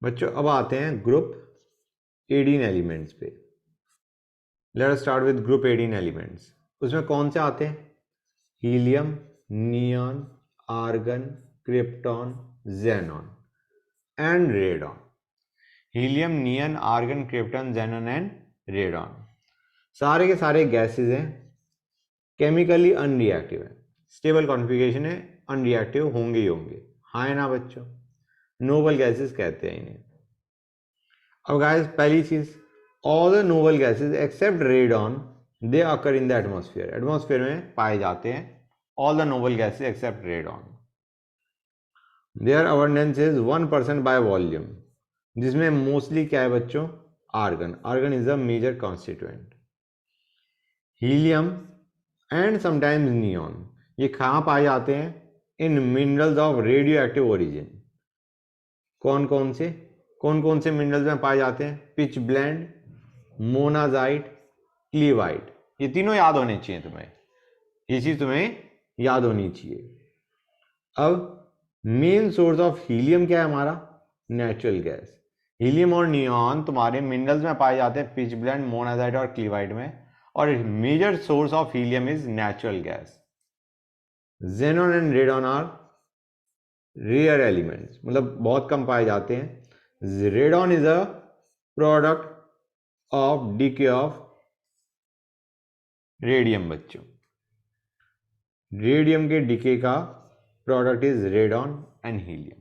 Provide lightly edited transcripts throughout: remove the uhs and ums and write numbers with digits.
बच्चों अब आते हैं ग्रुप 18 एलिमेंट्स पे। Let us start with group 18 elements. उसमें कौन से आते हैं? Helium, neon, argon, krypton, xenon and radon. Helium, neon, argon, krypton, xenon and radon सारे के सारे गैसेज हैं, केमिकली अनरिएक्टिव है, स्टेबल कॉन्फ़िगरेशन है, अनरिएक्टिव होंगे ही होंगे। हाँ है ना बच्चों? नोबल गैसेज कहते हैं इन्हें। अब गाइस पहली चीज, all the noble gases except radon they occur in the atmosphere. Atmosphere में पाए जाते हैं all the noble gases except radon. Their abundance is 1% by volume, जिसमें मोस्टली क्या है बच्चों? Argon. Argon is a major constituent. Helium and sometimes neon, ये कहाँ पाए जाते हैं? In minerals of radioactive origin. कौन कौन से मिनरल्स में पाए जाते हैं? Pitchblende, monazite, क्लीवाइट। ये तीनों याद होने चाहिए तुम्हें, ये चीज तुम्हें याद होनी चाहिए। अब मेन सोर्स ऑफ हीलियम क्या है हमारा? Natural gas. हीलियम और नियॉन तुम्हारे मिनरल्स में पाए जाते हैं, पिच ब्लेंड, मोनाजाइट और क्लीवाइट में, और major source of helium is natural gas. Xenon and radon are rare elements, मतलब बहुत कम पाए जाते हैं। Radon is a product of decay of radium. बच्चों रेडियम के डीके का product is radon and helium.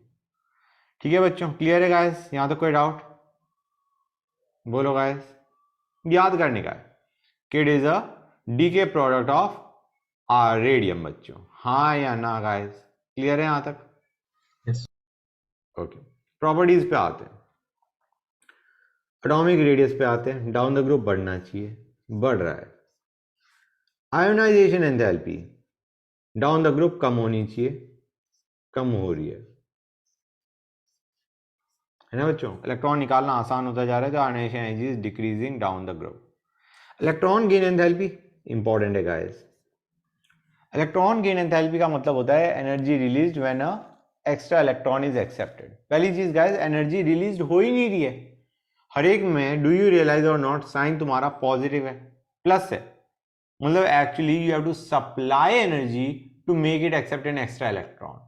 ठीक है बच्चों, क्लियर है गाइस? यहां तक कोई डाउट? बोलो गाइस। याद करने का है कि it is a decay product of radium. बच्चों हाँ या ना गाइस? क्लियर है यहां तक? यस। ओके, प्रॉपर्टीज पे आते हैं। एटॉमिक रेडियस पे आते हैं। डाउन द ग्रुप बढ़ना चाहिए, बढ़ रहा है। Ionisation enthalpy down the group कम होनी चाहिए, कम हो रही है ना बच्चों? इलेक्ट्रॉन निकालना आसान होता जा रहा है, तो ionisation energy is decreasing down the group. Electron gain enthalpy important है गाइस। इलेक्ट्रॉन गेन एंथैल्पी का मतलब होता है energy released when a extra electron is accepted. पहली चीज गाइस, एनर्जी रिलीज्ड हो ही नहीं रही है हर एक में। डू यू रियलाइज और नॉट, साइन तुम्हारा पॉजिटिव है, प्लस है, मतलब actually you have to supply energy to make it accept an extra electron,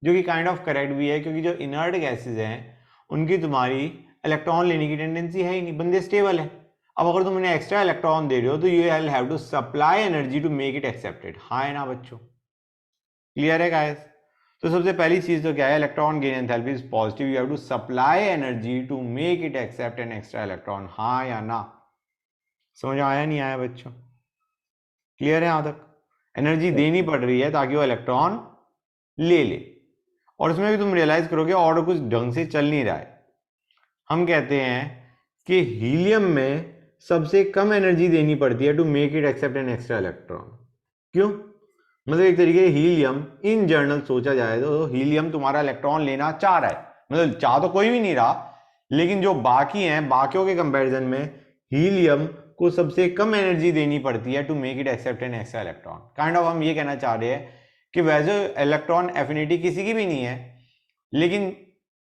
जो कि काइंड ऑफ करेक्ट भी है, क्योंकि जो इनर्ट गैसेज हैं उनकी तुम्हारी इलेक्ट्रॉन लेने की टेंडेंसी है ही नहीं, बंदे स्टेबल है। अब अगर तुम इन्हें एक्स्ट्रा इलेक्ट्रॉन दे रहे हो तो you will have to supply energy to make it accepted. हाँ है ना बच्चों? क्लियर है गाइस? तो सबसे पहली चीज तो क्या है, electron gain enthalpy is positive, you have to supply energy to make it accept an extra electron. हाँ या ना? समझ आया नहीं आया बच्चों? क्लियर है यहां तक? एनर्जी देनी पड़ रही है ताकि वो इलेक्ट्रॉन ले ले, और उसमें भी तुम रियलाइज करोगे और कुछ ढंग से चल नहीं रहा है। हम कहते हैं कि हीलियम में सबसे कम एनर्जी देनी पड़ती है to make it accept an extra electron. क्यों? मतलब एक तरीके हीलियम इन जनरल सोचा जाए तो हीलियम तुम्हारा इलेक्ट्रॉन लेना चाह रहा है, मतलब चाह तो कोई भी नहीं रहा, लेकिन जो बाकी हैं बाकियों के कंपैरिजन में हीलियम को सबसे कम एनर्जी देनी पड़ती है to make it accept an extra electron. Kind of हम ये कहना चाह रहे हैं कि वैसे इलेक्ट्रॉन एफिनिटी किसी की भी नहीं है, लेकिन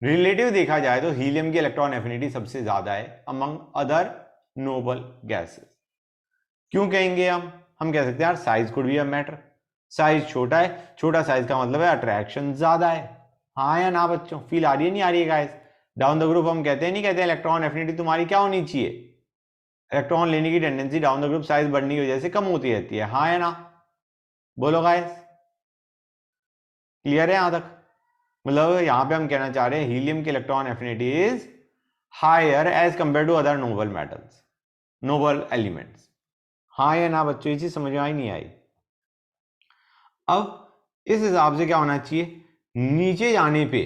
रिलेटिव देखा जाए तो हीलियम की इलेक्ट्रॉन एफिनिटी सबसे ज्यादा है अमंग अदर नोबल गैसेस। क्यों कहेंगे हम कह सकते हैं यार size could be a matter. Size छोटा है, छोटा साइज का मतलब है अट्रैक्शन ज्यादा है। हाँ या ना बच्चों? फील आ रही है नहीं आ रही है गाइस? डाउन द ग्रुप हम कहते हैं नहीं कहते हैं इलेक्ट्रॉन एफिनिटी तुम्हारी क्या होनी चाहिए? इलेक्ट्रॉन लेने की tendency down the group size बढ़ने की वजह से कम होती रहती है। हाँ या ना? बोलो गाइस। क्लियर है यहां तक? मतलब यहां पे हम कहना चाह रहे हैं हीलियम की electron affinity is higher as compare to other noble metals, noble elements. हाँ या ना बच्चों? ये चीज समझ में आई नहीं आई? अब इस हिसाब से क्या होना चाहिए, नीचे जाने पे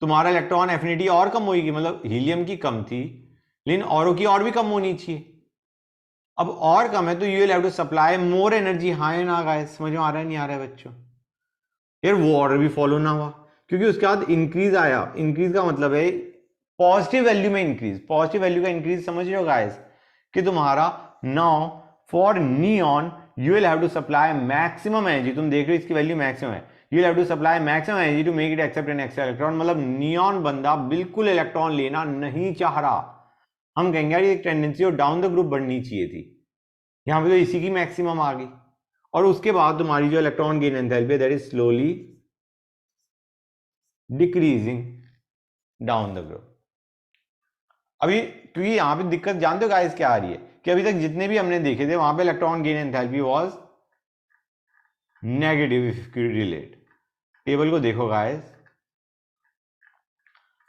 तुम्हारा इलेक्ट्रॉन एफिनिटी और कम होगी, मतलब हीलियम की कम थी लेकिन औरों की और भी कम होनी चाहिए। अब और कम है तो you will have to supply more energy. हाँ या ना गाइस? समझ में आ रहा है नहीं आ रहा है बच्चों? यार वो ऑर्डर भी फॉलो ना हुआ, क्योंकि उसके बाद इंक्रीज आया। इंक्रीज का मतलब है पॉजिटिव वैल्यू में इंक्रीज। पॉजिटिव वैल्यू का इंक्रीज समझ रहे हो गाइस? कि तुम्हारा now for neon you will have to supply maximum energy. तुम देख रहे हो इसकी वैल्यू मैक्सिमम है, you have to supply maximum energy to make it accept an extra electron. मतलब नियॉन बंदा बिल्कुल इलेक्ट्रॉन लेना नहीं चाह रहा, हम कहेंगे यार ये टेंडेंसी और डाउन द ग्रुप बढ़नी चाहिए थी, यहां पे तो इसी की मैक्सिमम आ गई। और उसके बाद तुम्हारी जो electron gain enthalpy that is slowly decreasing down the group. अभी क्योंकि यहां पे दिक्कत जानते हो गाइस क्या आ रही है कि अभी तक जितने भी हमने देखे थे वहां पे electron gain enthalpy was negative. If you relate table को देखो गाइस,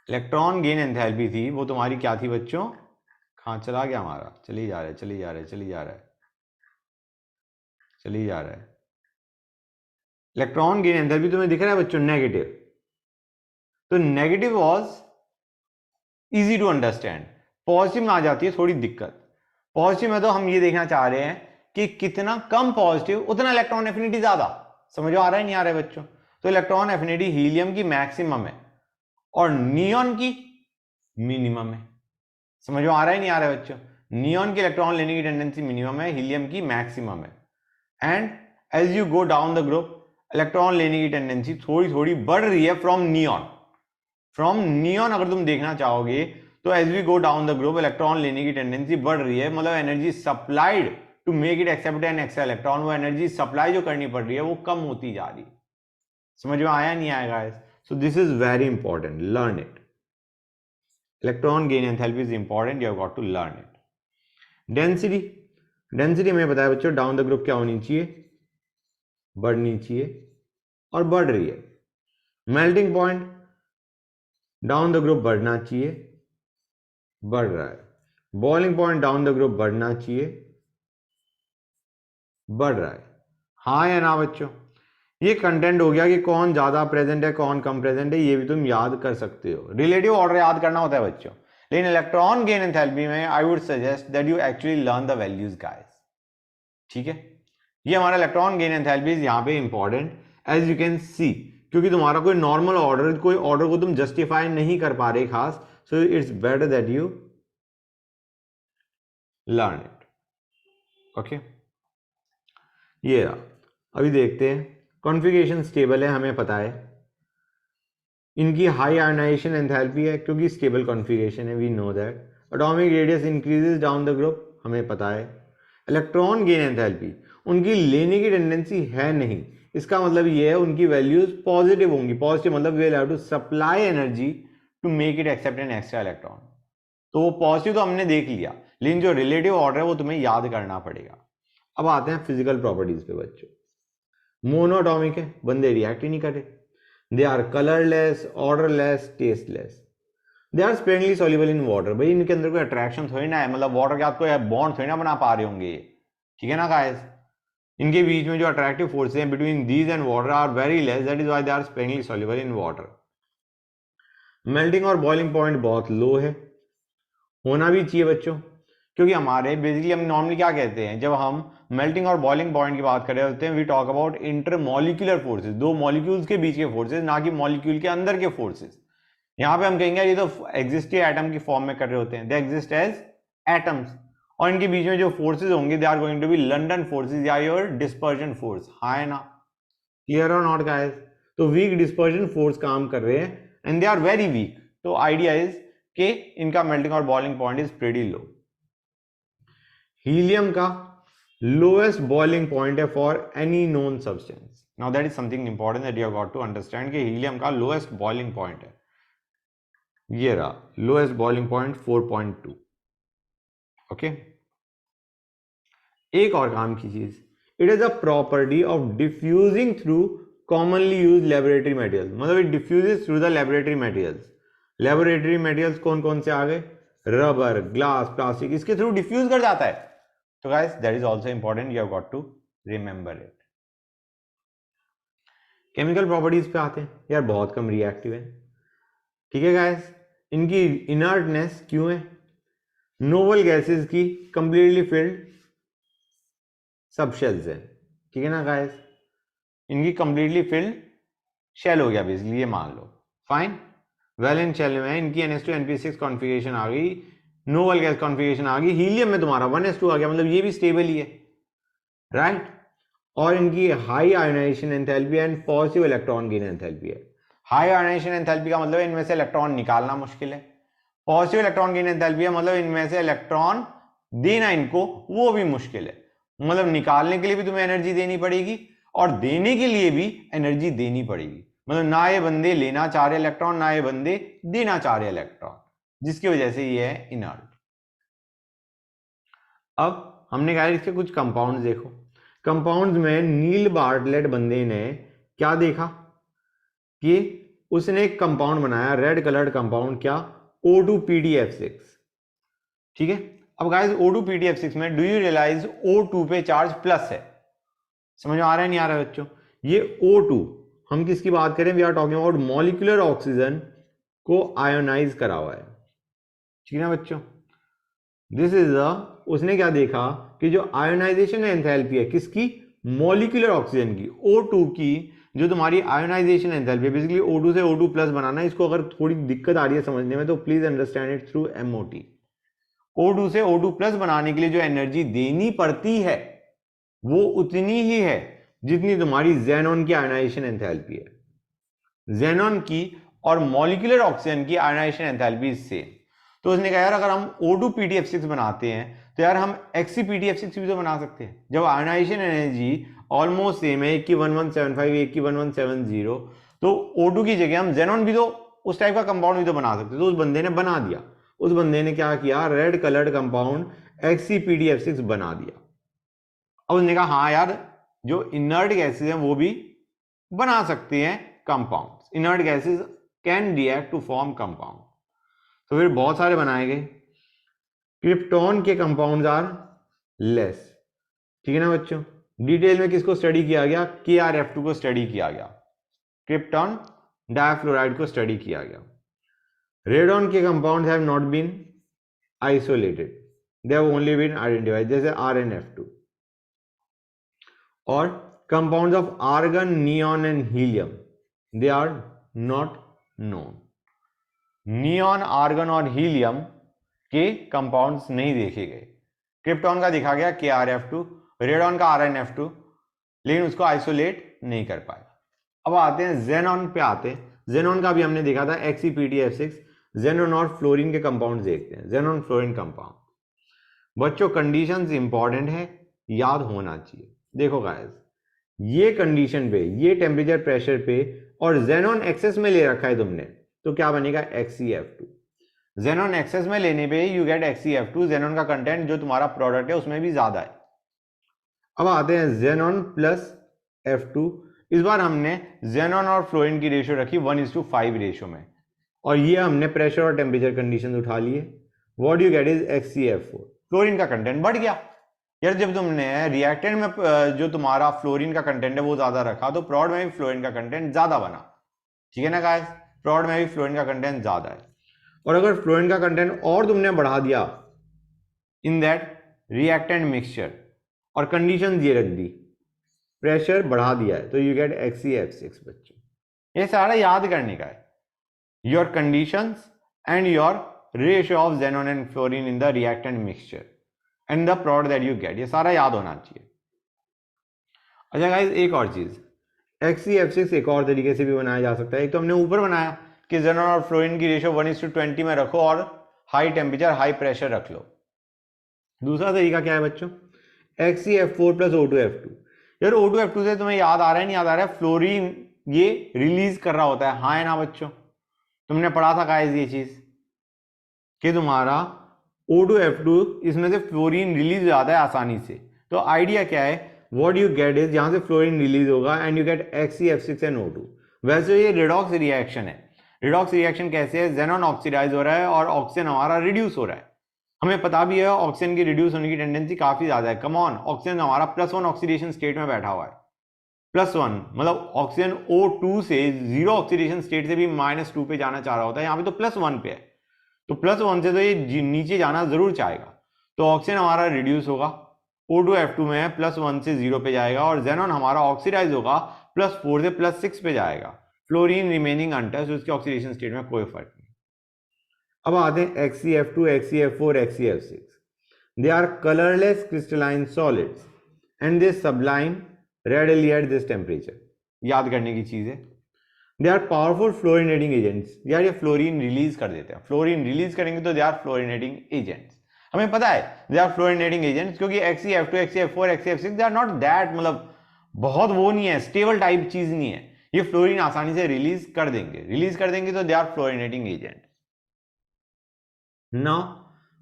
इलेक्ट्रॉन गेन एंथैल्पी थी वो तुम्हारी क्या थी बच्चों, कहां चला गया हमारा, चली जा रहा है चली जा रहा है चली जा रहा है चली जा रहा है। इलेक्ट्रॉन गेन एंथैल्पी तुम्हें दिख रहा है बच्चों नेगेटिव, तो negative was easy to understand. Positive में आ जाती है थोड़ी दिक्कत। पॉजिटिव में तो हम ये देखना चाह रहे हैं कि कितना कम पॉजिटिव उतना इलेक्ट्रॉन एफिनिटी ज्यादा। समझ आ रहा है नहीं आ रहा है बच्चों? तो इलेक्ट्रॉन एफिनिटी हीलियम की मैक्सिमम है और नियॉन की मिनिमम है। समझ आ रहा है नहीं आ रहा है बच्चों? नियॉन की इलेक्ट्रॉन लेने की टेंडेंसी मिनिमम है, हीलियम की मैक्सिमम है। And as you go down the group electron लेने की टेंडेंसी थोड़ी थोड़ी बढ़ रही है फ्रॉम नियॉन। फ्रॉम नियॉन अगर तुम देखना चाहोगे तो as we go down the group electron लेने की टेंडेंसी बढ़ रही है, मतलब energy supplied to make it accept an extra electron, वो एनर्जी सप्लाई जो करनी पड़ रही है वो कम होती जा रही है। समझ में आया नहीं आएगा? So this is very important, learn it. Electron gain enthalpy is important, you have got to learn it. Density, density हमें बताया बच्चों डाउन द ग्रुप क्या होनी चाहिए, बढ़नी चाहिए और बढ़ रही है। Melting point down the group बढ़ना चाहिए, बढ़ रहा है। Boiling point down the group बढ़ना चाहिए, बढ़ रहा है। हाँ या ना बच्चों? ये कंटेंट हो गया कि कौन ज्यादा प्रेजेंट है कौन कम प्रेजेंट है, ये भी तुम याद कर सकते हो। रिलेटिव ऑर्डर याद करना होता है बच्चों, लेकिन इलेक्ट्रॉन गेन एंथैल्पी में I would suggest that you actually learn the values guys. ठीक है, ये हमारा इलेक्ट्रॉन गेन एंथैल्पी यहां पे important as you can see, क्योंकि तुम्हारा कोई नॉर्मल ऑर्डर, कोई ऑर्डर को तुम जस्टिफाई नहीं कर पा रहे खास, so it's better that you learn it. Okay, ये रहा। अभी देखते हैं, कॉन्फ़िगरेशन स्टेबल है हमें पता है, इनकी हाई आयनाइजेशन एंथैल्पी है क्योंकि स्टेबल कॉन्फ़िगरेशन है, we know that. Atomic radius increases down the group हमें पता है। इलेक्ट्रॉन गेन एंथैल्पी उनकी लेने की टेंडेंसी है नहीं, इसका मतलब ये है उनकी वैल्यूज पॉजिटिव होंगी। पॉजिटिव मतलब we will have to supply energy to make it accept an extra electron. तो वो पॉजिटिव तो हमने देख लिया, लेकिन जो रिलेटिव ऑर्डर है वो तुम्हें याद करना पड़ेगा। अब आते हैं फिजिकल प्रॉपर्टीज पे बच्चों। मोनोटॉमिक है, बंदे रिएक्ट ही नहीं करे। They are colourless, odourless, tasteless. They are sparingly soluble in water. भाई इनके अंदर कोई अट्रैक्शन थोड़ी ना है, मतलब वाटर के साथ कोई बॉन्ड थोड़ी ना बना पा रहे होंगे ये, ठीक है ना गाइस? इनके बीच में जो अट्रैक्टिव फोर्सेस हैं between these and water are very less, that is why they are sparingly soluble in water. Melting और बॉइलिंग पॉइंट बहुत लो है, होना भी चाहिए बच्चों, क्योंकि हमारे बेसिकली हम नॉर्मली क्या कहते हैं जब हम मेल्टिंग और बॉइलिंग पॉइंट की बात कर रहे होते हैं, we talk about intermolecular forces, दो मॉलिक्यूल्स के बीच के फोर्सेस, ना कि मॉलिक्यूल के अंदर के फोर्सेस। यहां पे हम कहेंगे ये तो एग्जिस्ट एटम की फॉर्म में कर रहे होते हैं, दे एग्जिस्ट एज एटम्स, और इनके बीच में जो फोर्सेज होंगे they are going to be London forces या योर डिस्पर्जन फोर्स। हाँ है ना? क्लियर और नॉट गाइस? तो वीक डिस्पर्जन फोर्स काम कर रहे हैं and they are very weak. तो आइडिया इज कि इनका मेल्टिंग और boiling point is pretty low. Helium का लोएस्ट बॉइलिंग पॉइंट है for any known substance. Now that is something important that you have got to understand कि helium का lowest boiling point है, ये रहा लोएस्ट बॉइलिंग पॉइंट 4.2। ओके, एक और काम की चीज, it is a property of diffusing through commonly use laboratory material, मतलब it diffuses through the laboratory materials. Laboratory materials कौन कौन से आ गए? रबर, ग्लास, प्लास्टिक, इसके थ्रू डिफ्यूज कर जाता है। तो guys that is also important, you have got to remember it. Chemical properties पे आते हैं, यार बहुत कम रिएक्टिव है, ठीक है गाइस। इनकी इनर्टनेस क्यों है? नोबल गैसेस की कंप्लीटली फिल्ड सब शेल्स है, ठीक है ना गाइस? इनकी कंप्लीटली फिल्ड शेल हो गया बेसिकली, ये मान लो, फाइन। वैलेंस शेल में इनकी NH2 NP6 कॉन्फ़िगरेशन आ गई, नोबल गैस कॉन्फ़िगरेशन आ गई। हीलियम में तुम्हारा 1s2 आ गया, मतलब ये भी स्टेबल ही है, राइट? और इनकी high ionisation enthalpy and positive electron gain enthalpy है। हाई आयोनाइजेशन एंथैल्पी का मतलब इनमें से इलेक्ट्रॉन निकालना मुश्किल है, पॉजिटिव इलेक्ट्रॉन गेन एंथैल्पी है मतलब इनमें से इलेक्ट्रॉन देना इनको वो भी मुश्किल है, मतलब निकालने के लिए भी तुम्हें एनर्जी देनी पड़ेगी और देने के लिए भी एनर्जी देनी पड़ेगी, मतलब ना ये बंदे लेना चाह रहे इलेक्ट्रॉन ना ये बंदे देना चाह रहे इलेक्ट्रॉन, जिसकी वजह से ये है इनर्ट। अब हमने कहा इसके कुछ कंपाउंड्स देखो। कंपाउंड्स में नील बार्टलेट बंदे ने क्या देखा कि उसने एक कंपाउंड बनाया रेड कलर्ड कंपाउंड, क्या O2PDF6, ठीक है। अब गाइस O2PDF6 में डू यू रियलाइज O2 पे चार्ज प्लस है, समझ में आ रहा है नहीं आ रहा है बच्चों? ये O2 हम किसकी बात करें, we are talking about molecular oxygen को आयोनाइज करा हुआ है, ठीक है ना बच्चों। दिस इज उसने क्या देखा कि जो आयोनाइजेशन एंथैल्पी है किसकी, मॉलिक्यूलर ऑक्सीजन की, O2 की जो तुम्हारी आयोनाइजेशन एंथैल्पी है, बेसिकली O2 से O2 प्लस बनाना है, इसको अगर थोड़ी दिक्कत आ रही है समझने में तो please understand it through MOT। O2 से O2 प्लस बनाने के लिए जो एनर्जी देनी पड़ती है वो उतनी ही है जितनी तुम्हारी ज़ेनॉन की आयोनाइजेशन एंथैल्पी है। ज़ेनॉन की और मॉलिक्यूलर ऑक्सीजन की आयोनाइजेशन एंथैल्पी सेम। तो उसने कहा यार अगर हम O2PDF6 बनाते हैं तो यार हम XCPDF6 भी तो बना सकते हैं, जब आयोनाइजेशन एनर्जी ऑलमोस्ट सेम है, एक की 1175 एक की 1170, तो O2 की जगह हम ज़ेनॉन भी तो उस टाइप का कंपाउंड भी तो बना सकते हैं। तो उस बंदे ने बना दिया, उस बंदे ने क्या किया, रेड कलर्ड कंपाउंड XCPDF6 बना दिया। अब उसने कहा हाँ यार जो इनर्ट गैसेज हैं वो भी बना सकते हैं compounds, inert gases can react to form compound. तो फिर बहुत सारे बनाए गए। क्रिप्टॉन के कंपाउंड्स आर लेस, ठीक है ना बच्चों। डिटेल में किसको स्टडी किया गया, KrF2 को स्टडी किया गया, क्रिप्टॉन डाइफ्लोराइड को स्टडी किया गया। रेडॉन के compounds have not been isolated, they have only been identified, जैसे RnF2। और compounds of argon, neon and helium they are not known. Neon, argon और हीलियम के कंपाउंड्स नहीं देखे गए। क्रिप्टॉन का देखा गया KrF2, रेडॉन का RnF2, लेकिन उसको आइसोलेट नहीं कर पाए। अब आते हैं जेनॉन पे आते हैं। जेनॉन का भी हमने देखा था XCPDF6। जेनॉन और फ्लोरीन के कंपाउंड देखते हैं, जेनॉन फ्लोरीन कंपाउंड। बच्चों कंडीशंस इंपॉर्टेंट है, याद होना चाहिए। देखो गाइस ये कंडीशन पे, ये टेम्परेचर प्रेशर पे और जेनॉन एक्सेस में ले रखा है तुमने, तो क्या बनेगा XeF2। जेनॉन एक्सेस में लेने पे यू गेट XeF2, जेनॉन का कंटेंट जो तुम्हारा प्रोडक्ट है उसमें भी ज्यादा है। अब आते हैं जेनॉन प्लस F2। इस बार हमने जेनॉन और फ्लोरीन की रेशियो रखी 1:5 रेशियो में, और ये हमने प्रेशर और टेम्परेचर कंडीशन उठा लिए। What you gate is XeF4, fluorine का कंटेंट बढ़ गया। यार जब तुमने रिएक्टेंट में जो तुम्हारा फ्लोरीन का कंटेंट है वो ज्यादा रखा तो प्रॉड में भी फ्लोरीन का कंटेंट ज्यादा बना, ठीक है ना गाइस। प्रॉड में भी फ्लोरीन का कंटेंट ज्यादा है, और अगर फ्लोरीन का कंटेंट और तुमने बढ़ा दिया इन दैट रिएक्टेंट मिक्सचर और कंडीशन ये रख दी, प्रेशर बढ़ा दिया है, तो यू गेट XeF6 बच्चों। ये सारा याद करने का है, your conditions and your ratio of xenon and fluorine in the reactant mixture and the product that you get, ये सारा याद होना चाहिए। अच्छा गाइस एक और चीज, XeF6 एक और तरीके से भी बनाया जा सकता है। एक तो हमने ऊपर बनाया कि जेनॉन और फ्लोरीन की रेशियो 1:20 में रखो और हाई टेम्परेचर हाई प्रेशर रख लो। दूसरा तरीका क्या है बच्चों, XeF4 प्लस O2F2। यार O2F2 से तुम्हें याद आ रहा है नहीं याद आ रहा है, फ्लोरीन ये रिलीज कर रहा होता है, हाँ है ना बच्चों। तुमने पढ़ा था गाइस ये चीज कि तुम्हारा O2F2 इसमें से फ्लोरीन रिलीज हो जाता है आसानी से। तो आइडिया क्या है, व्हाट यू गेट इज यहां से फ्लोरीन रिलीज होगा and you get XeF6 and O2। वैसे ये रिडॉक्स रिएक्शन है। रिडॉक्स रिएक्शन कैसे है, जेनॉन ऑक्सीडाइज हो रहा है और ऑक्सीजन हमारा रिड्यूस हो रहा है। हमें पता भी है ऑक्सीजन की रिड्यूस होने की टेंडेंसी काफी ज्यादा है। कम ऑन, ऑक्सीजन हमारा +1 ऑक्सीडेशन स्टेट में बैठा हुआ है, +1 मतलब ऑक्सीजन O2 से 0 ऑक्सीडेशन स्टेट से भी -2 पे जाना चाह रहा होता है, यहाँ पे तो +1 पे है, तो +1 से तो ये नीचे जाना जरूर चाहेगा। तो ऑक्सीजन हमारा रिड्यूस होगा, O2F2 में +1 से 0 पे जाएगा और जेनॉन हमारा ऑक्सीडाइज होगा +4 से +6 पे जाएगा। फ्लोरीन रिमेनिंग अनटच्ड, उसके ऑक्सीडेशन स्टेट में कोई फर्क नहीं। अब आते हैं XeF2, XeF4, XeF6। They are colourless crystalline solids and they sublime readily at this temperature. याद करने की चीज है, they are powerful fluorinating agents. यार ये फ्लोरीन रिलीज कर देते हैं, फ्लोरीन रिलीज करेंगे तो दे आर फ्लोरिनेटिंग एजेंट्स. हमें पता है दे आर फ्लोरिनेटिंग एजेंट्स क्योंकि XeF2, XeF4, XeF6 they are not that, मतलब बहुत वो नहीं है, स्टेबल टाइप चीज नहीं है. ये फ्लोरीन आसानी से रिलीज कर देंगे तो they are fluorinating agent. Now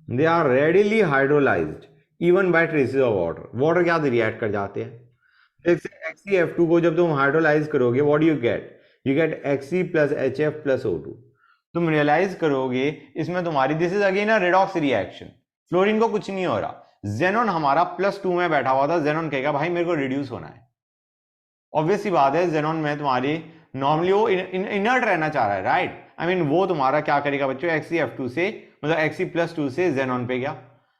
they are readily hydrolysed even by traces of water. Water क्या रिएक्ट कर जाते हैं. XeF2 को जब तुम हाइड्रोलाइज करोगे what you get Xe plus HF plus O2. तुम रियलाइज करोगे इसमें तुम्हारी this is again a redox reaction. Fluorine को कुछ नहीं हो रहा, जेनॉन हमारा +2 में बैठा हुआ था. जेनॉन कहेगा भाई मेरे को रिड्यूस होना है. ऑब्वियस सी बात है, जेनॉन में तुम्हारी नॉर्मली वो इनर्ट रहना चाह रहा है, राइट. आई मीन वो तुम्हारा क्या करेगा बच्चों, XeF2 से मतलब Xe+2 से जेनॉन पे गया.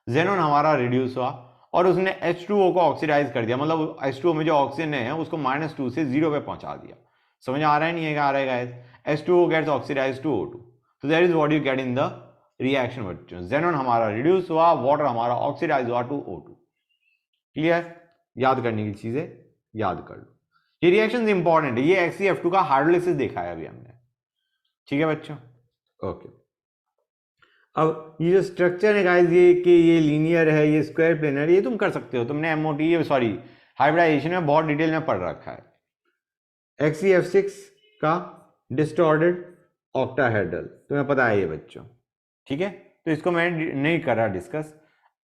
जेनॉन हमारा रिड्यूस हुआ और उसने H2O को ऑक्सीडाइज कर दिया, मतलब H2O में जो ऑक्सीजन है उसको -2 से 0 पे पहुंचा दिया. समझ आ रहा है नहीं है, आ रहा है guys. H2O gets oxidized to O2. So that is what you get in the reaction बच्चों. Xenon हमारा रिड्यूस हुआ, वाटर हमारा ऑक्सीडाइज हुआ टू O2. क्लियर. याद करने की चीजें याद कर लो, ये रिएक्शन इंपॉर्टेंट है. ये XeF2 का हाइड्रोलिसिस देखा है अभी हमने, ठीक है बच्चों. ओके, अब ये जो स्ट्रक्चर है गाइस, ये कि ये लीनियर है, ये स्क्वायर प्लेनर, ये तुम कर सकते हो. तुमने MOT सॉरी हाइब्रिडाइजेशन में बहुत डिटेल में पढ़ रखा है. XeF6 का डिस्टॉर्टेड ऑक्टाहेड्रल तुम्हें पता है ये बच्चों, ठीक है. तो इसको मैं नहीं कर रहा डिस्कस.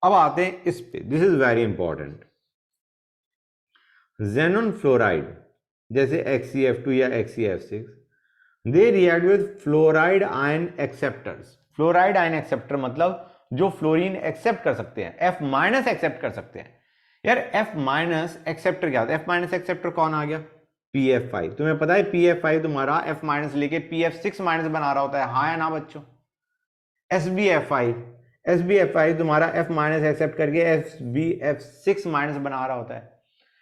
अब आते हैं इस पे, this is very important. Xenon fluoride जैसे XeF2 या XeF6 they react with fluoride ion acceptors. Fluoride ion acceptor मतलब जो फ्लोरीन एक्सेप्ट कर सकते हैं, F- एक्सेप्ट कर सकते हैं. यार F- एक्सेप्टर क्या होता है. F- एक्सेप्टर कौन आ गया, PF5. तुम्हें पता है PF5 तुम्हारा F- लेके PF6- बना रहा होता है, हाँ या ना बच्चों. SbF5 तुम्हारा F- एक्सेप्ट करके SbF6- बना रहा होता है.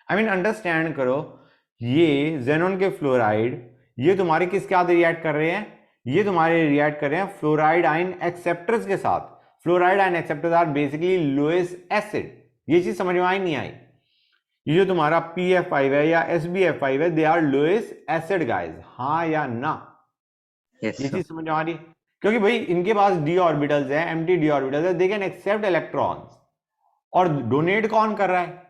आई मीन अंडरस्टैंड करो, ये जेनॉन के फ्लोराइड ये तुम्हारे किसके साथ रिएक्ट कर रहे हैं, ये तुम्हारे रिएक्ट कर रहे हैं फ्लोराइड आयन एक्सेप्टर्स के साथ. Fluoride ion acceptors are basically lowest acid. ये चीज समझ में आई नहीं आई. ये जो तुम्हारा PF5 है या SbF5 है, they are lowest acid guys, हाँ या ना. Yes, ये sir. चीज समझ में आ रही है, क्योंकि भाई इनके पास d ऑर्बिटल्स है, एम्प्टी d ऑर्बिटल्स है, दे कैन एक्सेप्ट इलेक्ट्रॉन्स. और डोनेट कौन कर रहा है,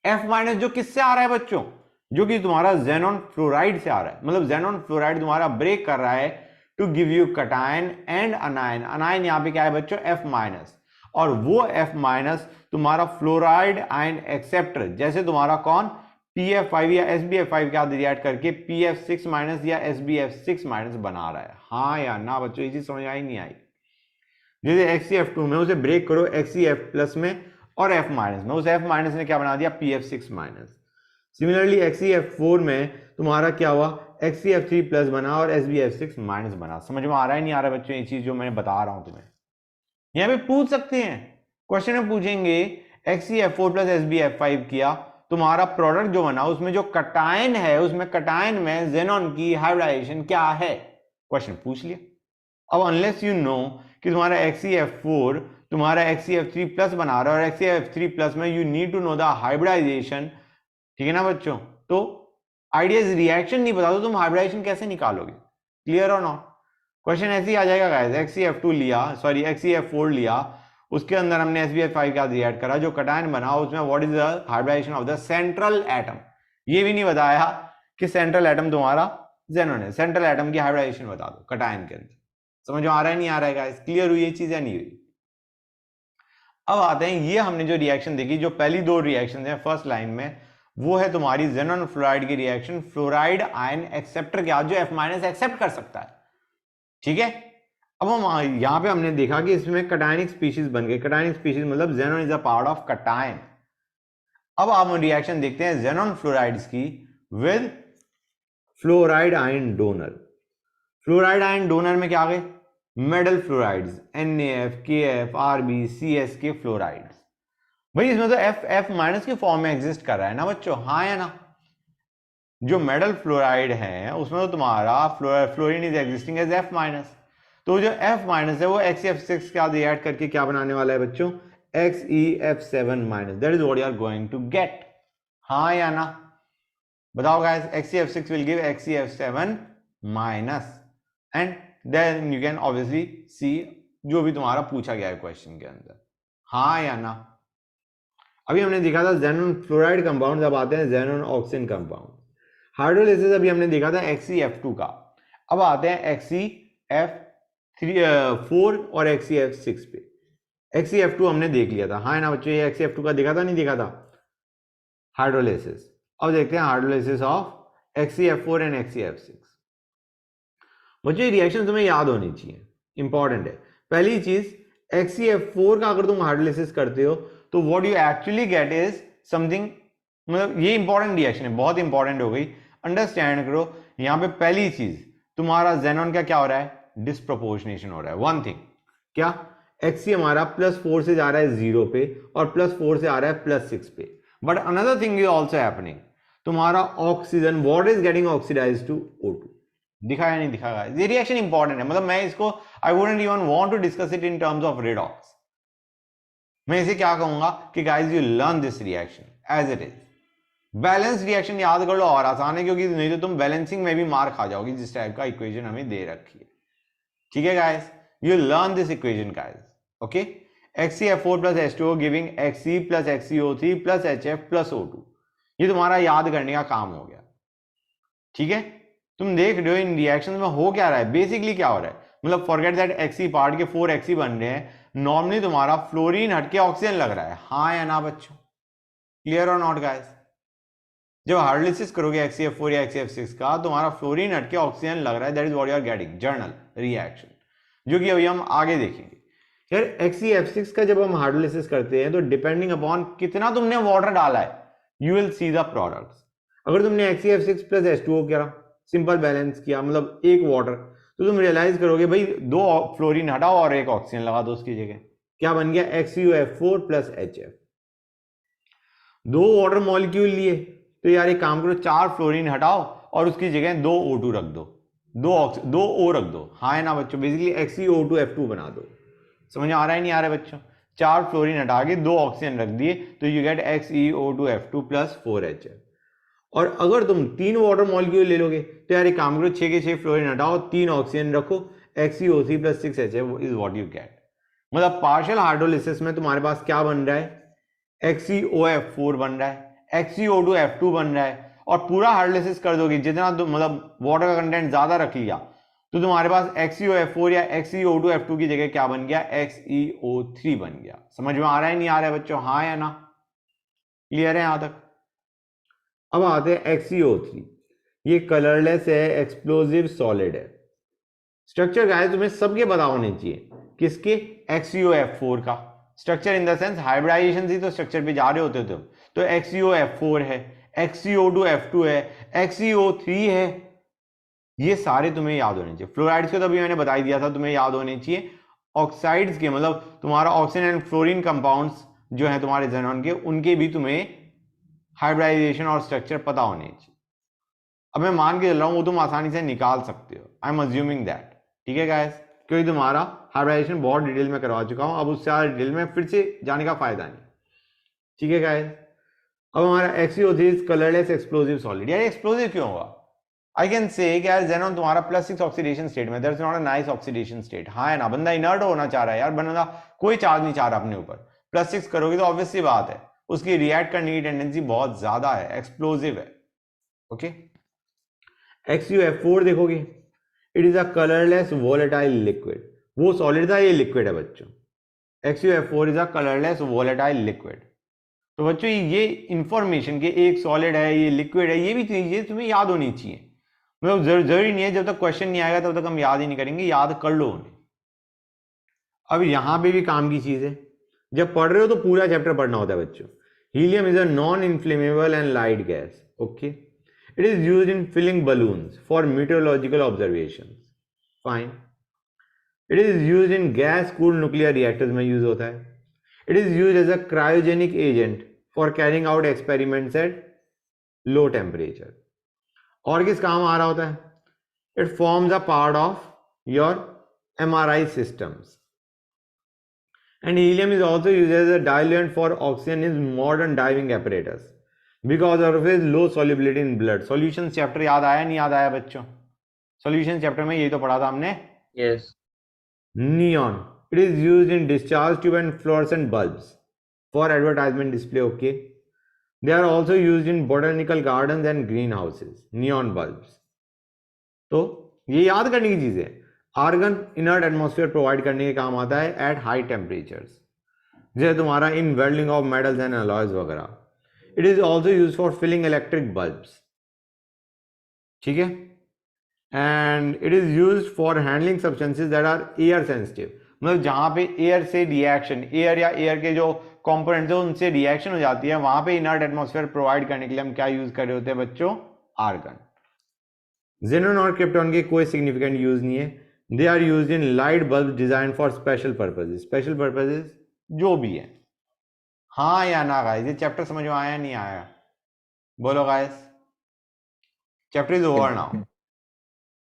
F- जो किससे आ रहा है बच्चों, जो कि तुम्हारा जेनॉन फ्लोराइड से आ रहा है. मतलब जेनॉन फ्लोराइड तुम्हारा ब्रेक कर रहा है to give you cation and anion. Anion यहाँ पे क्या है बच्चों, F-, और वो F- तुम्हारा फ्लोराइड आयन एक्सेप्टर जैसे तुम्हारा कौन PF5 या SbF5 के साथ रिएक्ट करके PF6- या SbF6- बना रहा है, हाँ या ना बच्चों. ये चीज समझ आई नहीं आई. जैसे XeF2 में उसे ब्रेक करो XeF+ में और F- में, उस F- ने क्या बना दिया, PF6-. सिमिलरली XeF4 में तुम्हारा क्या हुआ, XeF3+ बना और SbF6- बना. समझ में आ रहा है नहीं आ रहा है बच्चों ये चीज जो मैंने बता रहा हूं तुम्हें. यहां पे पूछ सकते हैं, क्वेश्चन में पूछेंगे XeF4 + SbF5 किया, तुम्हारा प्रोडक्ट जो बना उसमें जो कटायन है, उसमें कटायन में जेनॉन की हाइब्रिडाइजेशन क्या है, क्वेश्चन पूछ लिया. अब अनलेस यू नो कि तुम्हारा XeF4 तुम्हारा XeF3+ बना रहा है और XeF3+ में you need to know the hybridisation, ठीक है ना बच्चों. तो आइडियाज रिएक्शन नहीं बता दो तुम हाइब्रिडाइजेशन कैसे निकालोगे, क्लियर और नॉट. क्वेश्चन ऐसे ही आ जाएगा गाइस. XeF2 लिया, सॉरी XeF4 लिया, उसके अंदर हमने SbF5 का रिएक्ट करा, जो कटायन बना उसमें what is the hybridisation of the central atom. ये भी नहीं बताया कि सेंट्रल एटम तुम्हारा जेनॉन है, सेंट्रल एटम की हाइब्रिडाइजेशन बता दो कटायन के अंदर. समझ में आ रहा है नहीं आ रहा है गाइस, क्लियर हुई ये चीज या नहीं हुई. अब आते हैं, ये हमने जो रिएक्शन देखी, जो पहली दो रिएक्शन है फर्स्ट लाइन में, वो है तुम्हारी जेनॉन फ्लोराइड की रिएक्शन फ्लोराइड आयन एक्सेप्टर के जो F- एक्सेप्ट कर सकता है, ठीक है. अब हम यहां पे हमने देखा कि इसमें कटायनिक स्पीशीज बन गए. कटायनिक स्पीशीज मतलब xenon is a part of cation. अब हम रिएक्शन देखते हैं जेनॉन फ्लोराइड्स की with fluoride ion donor. Fluoride ion donor में क्या आ गए, medal fluorides, NaF, KF, RB, CS के फ्लोराइड्स. भाई इसमें तो F- के फॉर्म में एग्जिस्ट कर रहा है ना बच्चों, हाँ या ना. जो मेडल फ्लोराइड है उसमें तो तुम्हारा fluorine is existing as F-. तो जो F- है वो XeF6 का रिएक्ट करके क्या बनाने वाला है बच्चों, XeF7-. That is what you are going to get. हाँ या ना, बताओ guys. XeF6 will give XeF7 minus, and then you can obviously see जो भी तुम्हारा पूछा गया है क्वेश्चन के अंदर, हाँ या ना। अभी हमने देखा था जेनॉन फ्लोराइड कंपाउंड, अब आते हैं जेनॉन ऑक्सीजन कंपाउंड। हाइड्रोलिसिस अभी हमने देखा था XeF2 का, अब आते हैं XeF4 और XeF6 पे। XeF2 हमने देख लिया था, हाँ ना बच्चों, ये XeF2 का देखा था नहीं देखा था हाइड्रोलिसिस। अब देखते हैं hydrolysis of XeF4 and XeF6। बच्चों ये रिएक्शन तुम्हें याद होनी चाहिए, इंपॉर्टेंट है। पहली चीज, XeF4 का अगर तुम हाइड्रोलिसिस करते हो तो what you actually get is something, मतलब ये इंपॉर्टेंट रिएक्शन है, बहुत इंपॉर्टेंट हो गई, अंडरस्टैंड करो। यहां पे पहली चीज तुम्हारा जेनॉन का क्या हो रहा है, डिस्प्रोपोर्शनेशन हो रहा है। वन थिंग क्या, Xe हमारा +4 से जा रहा है 0 पे और +4 से आ रहा है +6 पे। But another thing is also happening, तुम्हारा oxygen what is getting oxidise to O2। दिखा या नहीं दिखा? ये रिएक्शन इंपॉर्टेंट है, मतलब मैं इसको I wouldn't even want to discuss it in terms of redox. मैं इसे क्या कहूंगा कि guys you learn this reaction as it is. Balance reaction याद कर लो और आसान है, क्योंकि नहीं तो तुम बैलेंसिंग में भी मार खा जाओगे जिस टाइप का इक्वेशन हमें दे रखी है। ठीक है guys, you learn this equation guys, okay. XeF4 plus H2O giving Xe plus XeO3 plus HF plus O2, ये तुम्हारा याद करने का काम हो गया। ठीक है, तुम देख रहे हो इन रिएक्शन में हो क्या रहा है, बेसिकली क्या हो रहा है, मतलब फॉरगेट दैट Xe पार्ट के 4 Xe बन रहे हैं, नॉर्मली तुम्हारा फ्लोरीन हटके ऑक्सीजन लग रहा है, हाँ या ना बच्चों, क्लियर और नॉट गाइस? जब हाइड्रोलिसिस करोगे XeF4 या XeF6 का, तुम्हारा फ्लोरीन हटके ऑक्सीजन लग रहा है, that is what you are getting, general reaction, जो कि अभी हम आगे देखेंगे। यार XeF6 का जब हम हाइड्रोलिसिस करते हैं तो डिपेंडिंग अपॉन कितना तुमने वाटर डाला है, you will see the products. अगर तुमने XeF6 plus H2O किया, सिंपल बैलेंस किया, मतलब एक वाटर, तो तुम रियलाइज करोगे भाई 2 फ्लोरीन हटाओ और 1 ऑक्सीजन लगा दो उसकी जगह, क्या बन गया, XeOF4 plus HF। 2 water molecule लिए, तो यार एक काम करो, 4 फ्लोरीन हटाओ और उसकी जगह 2 O2 रख दो, 2 O रख दो, हाँ है ना बच्चों, बेसिकली XeO2F2 बना दो। समझ आ रहा है नहीं आ रहा है बच्चों? 4 फ्लोरीन हटा के 2 ऑक्सीजन रख दिए, तो you get XeO2F2 plus 4HF। और अगर तुम 3 वाटर मॉलिक्यूल ले लोगे, तो यार एक काम करो, 6 के 6 फ्लोरीन हटाओ, 3 ऑक्सीजन रखो, XeO3 plus 6HF is what you gate. मतलब पार्शियल हाइड्रोलिसिस में तुम्हारे पास क्या बन रहा है, XeOF4 बन रहा है, XeO2F2 बन रहा है, और पूरा हाइड्रोलिसिस कर दोगे, जितना तुम मतलब वाटर का कंटेंट ज्यादा रख लिया, तो तुम्हारे पास XeOF4 या XeO2F2 की जगह क्या बन गया, XeO3 बन गया। समझ में आ रहा है नहीं आ रहा है बच्चों, हाँ या ना, क्लियर है यहां तक? अब आते हैं XeO3, ये कलरलेस है, एक्सप्लोजिव सॉलिड है। स्ट्रक्चर गाइस तुम्हें सबके पता होने चाहिए, किसके, XeOF4 का structure, in the sense hybridisation से तो स्ट्रक्चर पे जा रहे होते हो तुम, तो XeOF4 है, XeO2F2 है, XeO3 है, ये सारे तुम्हें याद होने चाहिए। फ्लोराइड्स के तो अभी मैंने बता ही दिया था, तुम्हें याद होने चाहिए। ऑक्साइड्स के मतलब तुम्हारा ऑक्सीजन एंड फ्लोरीन कंपाउंड्स जो है तुम्हारे जेनॉन के, उनके भी तुम्हें हाइब्रिडाइजेशन और स्ट्रक्चर पता होने चाहिए। अब मैं मान के चल रहा हूं वो तुम आसानी से निकाल सकते हो, आई एम अज्यूमिंग दैट। ठीक है गाइस, क्योंकि तुम्हारा हाइब्रिडाइजेशन बहुत डिटेल में करवा चुका हूं, अब उससे ज्यादा डिटेल में फिर से जाने का फायदा नहीं। ठीक है गाइस, अब हमारा XeO3 कलरलेस एक्सप्लोजिव सॉलिड। यार एक्सप्लोजिव क्यों होगा? I can say कि यार जेनॉन तुम्हारा +6 ऑक्सीडेशन स्टेट में, that's not a nice oxidation state, हाँ है ना, बंदा इनर्ट होना चाह रहा है यार, बंदा कोई चार्ज नहीं चाह रहा अपने ऊपर। +6 करोगे तो ऑब्वियस सी बात है उसकी रिएक्ट करने की टेंडेंसी बहुत ज्यादा है, एक्सप्लोजिव है। ओके, XeOF4 देखोगे, it is a colourless volatile liquid, वो सॉलिड था, ये लिक्विड है बच्चों। XeOF4 is a colourless volatile liquid. तो बच्चों ये इंफॉर्मेशन के एक सॉलिड है, ये लिक्विड है, ये भी चीजें तुम्हें याद होनी चाहिए। मतलब जरूरी नहीं है जब तक क्वेश्चन नहीं आएगा तब तक हम याद ही नहीं करेंगे, याद कर लो उन्हें। अब यहां पे भी काम की चीज है, जब पढ़ रहे हो तो पूरा चैप्टर पढ़ना होता है बच्चों। Helium is a non inflammable and light gas, okay. It is used in filling balloons for meteorological observation, fine. It is used in gas cooled nuclear reactors में यूज होता है। It is used as a cryogenic agent for carrying out experiments at low temperature. और किस काम आ रहा होता है? It forms a part of your MRI systems. And helium is also used as a diluent for oxygen in modern diving apparatus. Because of is low solubility in blood. Solution chapter याद आया नहीं याद आया बच्चों? Solution chapter में यही तो पढ़ा था हमने। Yes. Neon, it is used in discharge tube and fluorescent bulbs for advertisement display. Okay, they are also used in botanical garden and greenhouses, neon bulbs. तो ये याद करने की चीज है। आर्गन इनर्ट एटमॉस्फेयर प्रोवाइड करने के काम आता है एट हाई टेम्परेचर्स, जैसे तुम्हारा in welding of metals and alloys वगैरह। It is also use for filling electric bulbs, ठीक है। And it is use for handling substances that are air sensitive, मतलब जहां पे एयर से रिएक्शन, एयर या एयर के जो कंपोनेंट्स है उनसे रिएक्शन हो जाती है, वहां पे इनर्ट एटमॉस्फेयर प्रोवाइड करने के लिए हम क्या यूज कर रहे होते हैं बच्चों? आर्गन। जेनॉन और क्रिप्टॉन के कोई सिग्निफिकेंट यूज नहीं है। They are use in light bulb design for special purposes. Special purposes जो भी है। हाँ या ना गाइस, ये चैप्टर समझ में आया नहीं आया? बोलो guys. Chapter is over now.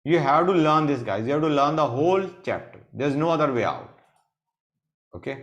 You have to learn this, guys. You have to learn the whole chapter. There's no other way out. Okay.